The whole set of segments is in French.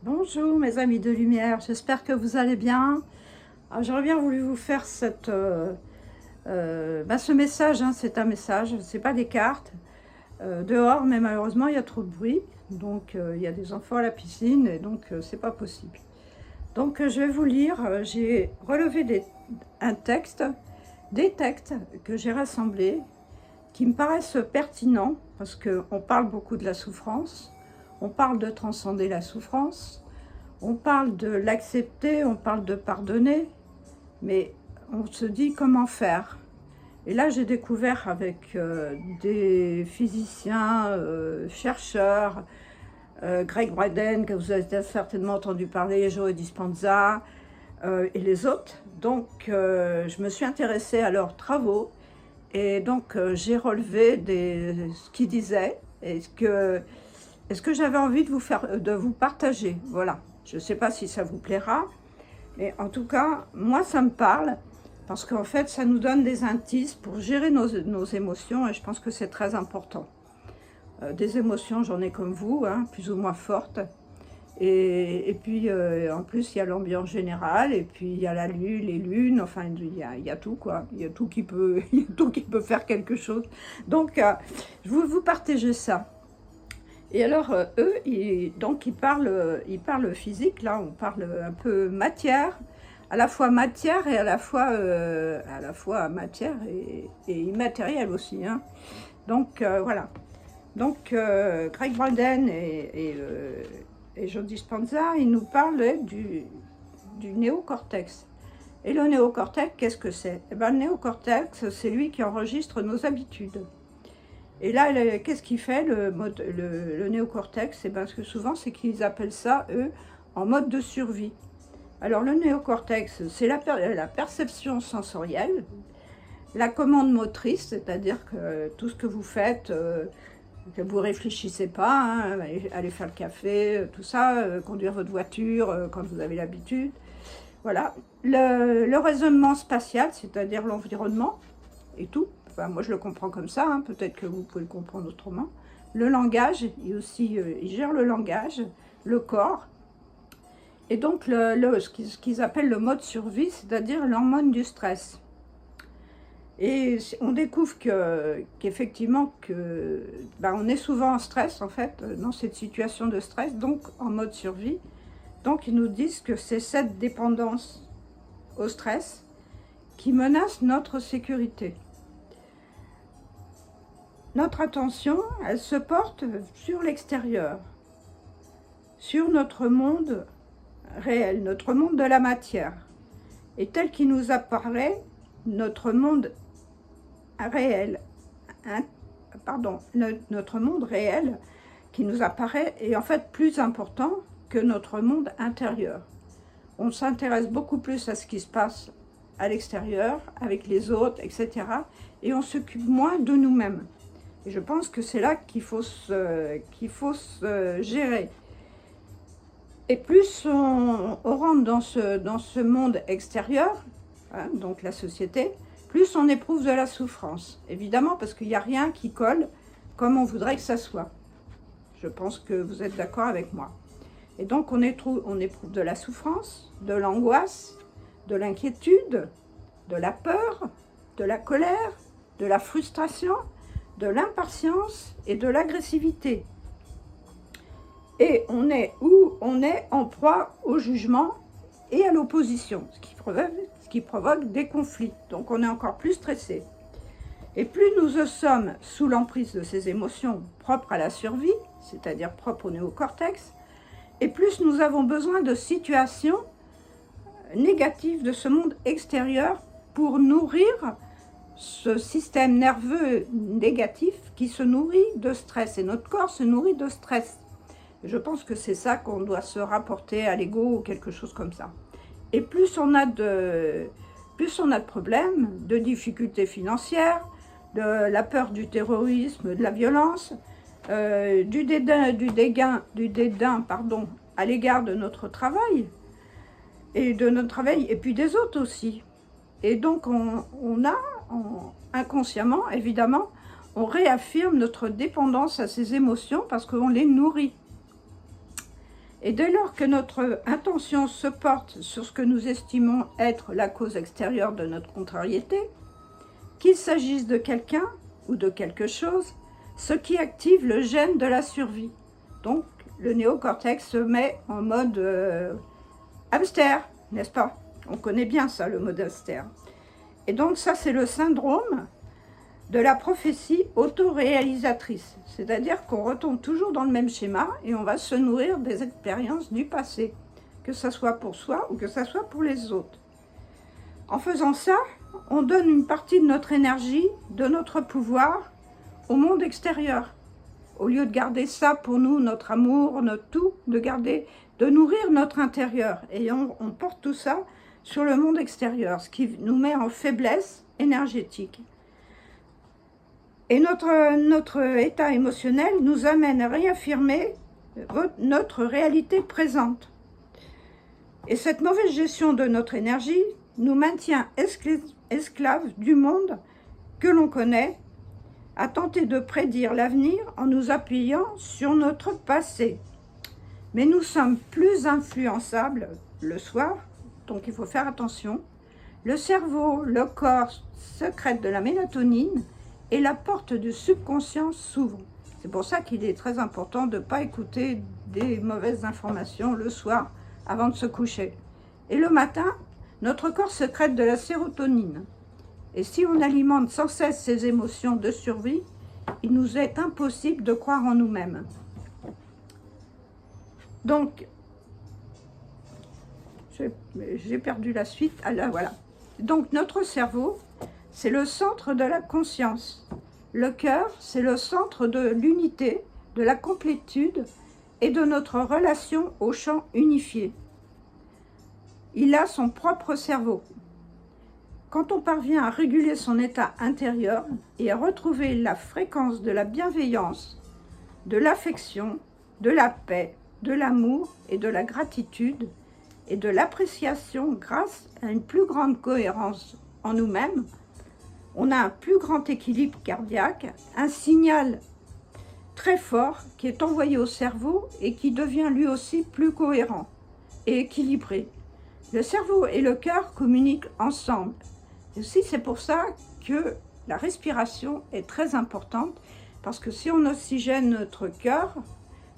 Bonjour mes amis de lumière, j'espère que vous allez bien. J'aurais bien voulu vous faire ce message, hein, c'est un message, c'est pas des cartes. Dehors, mais malheureusement il y a trop de bruit, donc il y a des enfants à la piscine et donc c'est pas possible. Donc je vais vous lire, j'ai relevé des textes que j'ai rassemblés qui me paraissent pertinents parce qu'on parle beaucoup de la souffrance, on parle de transcender la souffrance, on parle de l'accepter, on parle de pardonner, mais on se dit comment faire. Et là, j'ai découvert avec des physiciens, chercheurs, Greg Braden, que vous avez certainement entendu parler, Joe Dispenza, et les autres. Donc, je me suis intéressée à leurs travaux, et donc j'ai relevé ce qu'ils disaient, et ce que j'avais envie de vous partager. Voilà. Je ne sais pas si ça vous plaira, mais en tout cas, moi, ça me parle, parce qu'en fait, ça nous donne des indices pour gérer nos émotions, et je pense que c'est très important. Des émotions, j'en ai comme vous, hein, plus ou moins fortes, et puis, en plus, il y a l'ambiance générale, et puis il y a la lune, les lunes, enfin, il y a tout, quoi. Il y a tout qui peut, il y a tout qui peut faire quelque chose. Donc, je veux vous partager ça. Et alors, eux, ils parlent physique, là, on parle un peu matière, à la fois matière et à la fois matière et immatériel aussi, hein. Donc, voilà. Donc, Greg Braden et Joe Dispenza, ils nous parlent du néocortex. Et le néocortex, qu'est-ce que c'est? Eh ben, le néocortex, c'est lui qui enregistre nos habitudes. Et là, qu'est-ce qu'il fait, le néocortex? Et bien, parce que souvent, c'est qu'ils appellent ça, eux, en mode de survie. Alors, le néocortex, c'est la perception sensorielle, la commande motrice, c'est-à-dire que tout ce que vous faites, que vous réfléchissez pas, hein, aller faire le café, tout ça, conduire votre voiture quand vous avez l'habitude. Voilà. Le raisonnement spatial, c'est-à-dire l'environnement et tout. Enfin, moi, je le comprends comme ça, hein, peut-être que vous pouvez le comprendre autrement. Le langage, il gère le langage, le corps. Et donc, ce qu'ils appellent le mode survie, c'est-à-dire l'hormone du stress. Et on découvre qu'effectivement, on est souvent en stress, en fait, dans cette situation de stress, donc en mode survie. Donc, ils nous disent que c'est cette dépendance au stress qui menace notre sécurité. Notre attention, elle se porte sur l'extérieur, sur notre monde réel, notre monde de la matière. Et tel qu'il nous apparaît, notre monde réel, notre monde réel qui nous apparaît est en fait plus important que notre monde intérieur. On s'intéresse beaucoup plus à ce qui se passe à l'extérieur, avec les autres, etc. Et on s'occupe moins de nous-mêmes. Et je pense que c'est là qu'il faut se gérer. Et plus on rentre dans ce monde extérieur, hein, donc la société, plus on éprouve de la souffrance. Évidemment, parce qu'il n'y a rien qui colle comme on voudrait que ça soit. Je pense que vous êtes d'accord avec moi. Et donc on éprouve de la souffrance, de l'angoisse, de l'inquiétude, de la peur, de la colère, de la frustration, de l'impatience et de l'agressivité. Et on est en proie au jugement et à l'opposition, ce qui provoque des conflits. Donc on est encore plus stressé. Et plus nous sommes sous l'emprise de ces émotions propres à la survie, c'est-à-dire propres au néocortex, et plus nous avons besoin de situations négatives de ce monde extérieur pour nourrir ce système nerveux négatif qui se nourrit de stress. Et notre corps se nourrit de stress. Je pense que c'est ça qu'on doit se rapporter à l'ego ou quelque chose comme ça. Et plus on a de problèmes, de difficultés financières, de la peur du terrorisme, de la violence, du dédain à l'égard de notre travail, et puis des autres aussi. Et donc inconsciemment, évidemment, on réaffirme notre dépendance à ces émotions parce qu'on les nourrit. Et dès lors que notre intention se porte sur ce que nous estimons être la cause extérieure de notre contrariété, qu'il s'agisse de quelqu'un ou de quelque chose, ce qui active le gène de la survie. Donc, le néocortex se met en mode hamster, n'est-ce pas? On connaît bien ça, le mode hamster. Et donc, ça, c'est le syndrome de la prophétie autoréalisatrice. C'est-à-dire qu'on retombe toujours dans le même schéma et on va se nourrir des expériences du passé, que ce soit pour soi ou que ce soit pour les autres. En faisant ça, on donne une partie de notre énergie, de notre pouvoir, au monde extérieur. Au lieu de garder ça pour nous, notre amour, notre tout, de nourrir notre intérieur. Et on porte tout ça sur le monde extérieur, ce qui nous met en faiblesse énergétique. Et notre état émotionnel nous amène à réaffirmer notre réalité présente. Et cette mauvaise gestion de notre énergie nous maintient esclaves du monde que l'on connaît, à tenter de prédire l'avenir en nous appuyant sur notre passé. Mais nous sommes plus influençables le soir, donc il faut faire attention. Le cerveau, le corps sécrètent de la mélatonine et la porte du subconscient s'ouvre. C'est pour ça qu'il est très important de ne pas écouter des mauvaises informations le soir avant de se coucher. Et le matin, notre corps sécrète de la sérotonine. Et si on alimente sans cesse ces émotions de survie, il nous est impossible de croire en nous-mêmes. Donc, j'ai perdu la suite. Ah là, voilà. Donc, notre cerveau, c'est le centre de la conscience. Le cœur, c'est le centre de l'unité, de la complétude et de notre relation au champ unifié. Il a son propre cerveau. Quand on parvient à réguler son état intérieur et à retrouver la fréquence de la bienveillance, de l'affection, de la paix, de l'amour et de la gratitude et de l'appréciation grâce à une plus grande cohérence en nous-mêmes, on a un plus grand équilibre cardiaque, un signal très fort qui est envoyé au cerveau et qui devient lui aussi plus cohérent et équilibré. Le cerveau et le cœur communiquent ensemble. Et aussi, c'est pour ça que la respiration est très importante, parce que si on oxygène notre cœur,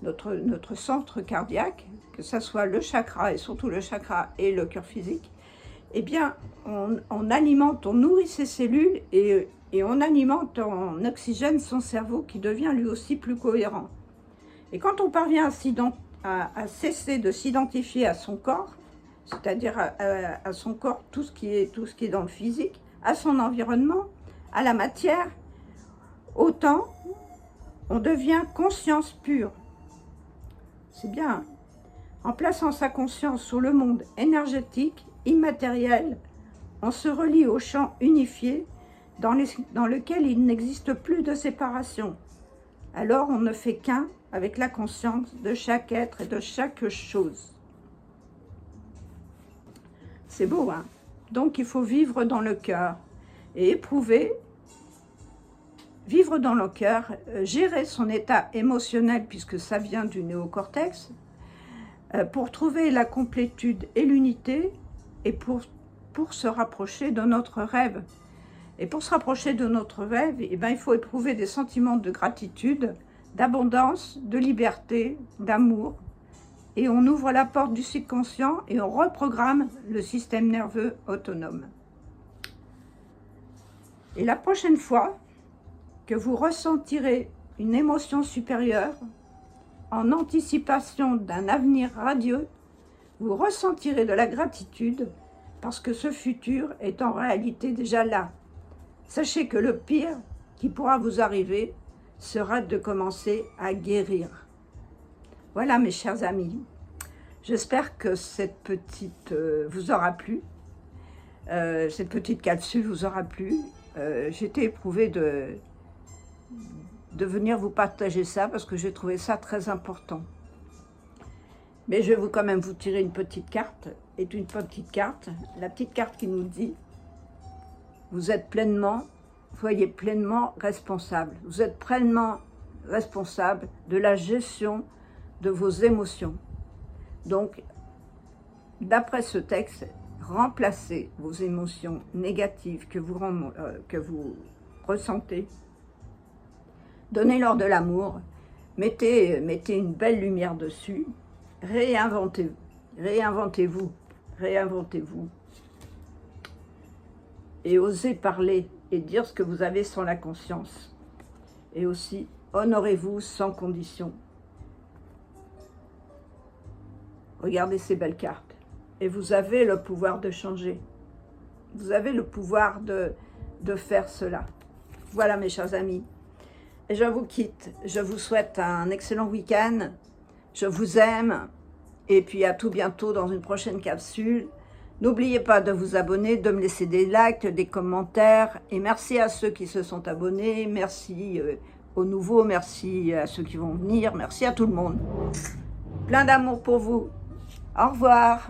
notre centre cardiaque, que ce soit le chakra, et surtout le chakra et le cœur physique, eh bien, on alimente, on nourrit ses cellules et on alimente en oxygène son cerveau qui devient lui aussi plus cohérent. Et quand on parvient à cesser de s'identifier à son corps, c'est-à-dire à son corps, tout ce qui est dans le physique, à son environnement, à la matière, autant on devient conscience pure. C'est bien. En plaçant sa conscience sur le monde énergétique, immatériel, on se relie au champ unifié dans lequel il n'existe plus de séparation. Alors on ne fait qu'un avec la conscience de chaque être et de chaque chose. C'est beau, hein? Donc il faut vivre dans le cœur et éprouver, vivre dans le cœur, gérer son état émotionnel puisque ça vient du néocortex, pour trouver la complétude et l'unité et pour se rapprocher de notre rêve. Et pour se rapprocher de notre rêve, eh ben, il faut éprouver des sentiments de gratitude, d'abondance, de liberté, d'amour. Et on ouvre la porte du subconscient et on reprogramme le système nerveux autonome. Et la prochaine fois que vous ressentirez une émotion supérieure, en anticipation d'un avenir radieux, vous ressentirez de la gratitude parce que ce futur est en réalité déjà là. Sachez que le pire qui pourra vous arriver sera de commencer à guérir. Voilà mes chers amis, j'espère que cette petite vous aura plu, cette petite capsule vous aura plu. J'ai été éprouvée de venir vous partager ça parce que j'ai trouvé ça très important. Mais je vais quand même vous tirer une petite carte, la petite carte qui nous dit vous êtes soyez pleinement responsable. Vous êtes pleinement responsable de la gestion de vos émotions. Donc, d'après ce texte, remplacez vos émotions négatives que vous ressentez. Donnez-leur de l'amour, mettez une belle lumière dessus, réinventez-vous, réinventez-vous. Et osez parler et dire ce que vous avez sans la conscience. Et aussi, honorez-vous sans condition. Regardez ces belles cartes. Et vous avez le pouvoir de changer. Vous avez le pouvoir de faire cela. Voilà mes chers amis. Et je vous quitte. Je vous souhaite un excellent week-end. Je vous aime. Et puis à tout bientôt dans une prochaine capsule. N'oubliez pas de vous abonner, de me laisser des likes, des commentaires. Et merci à ceux qui se sont abonnés. Merci aux nouveaux. Merci à ceux qui vont venir. Merci à tout le monde. Plein d'amour pour vous. Au revoir.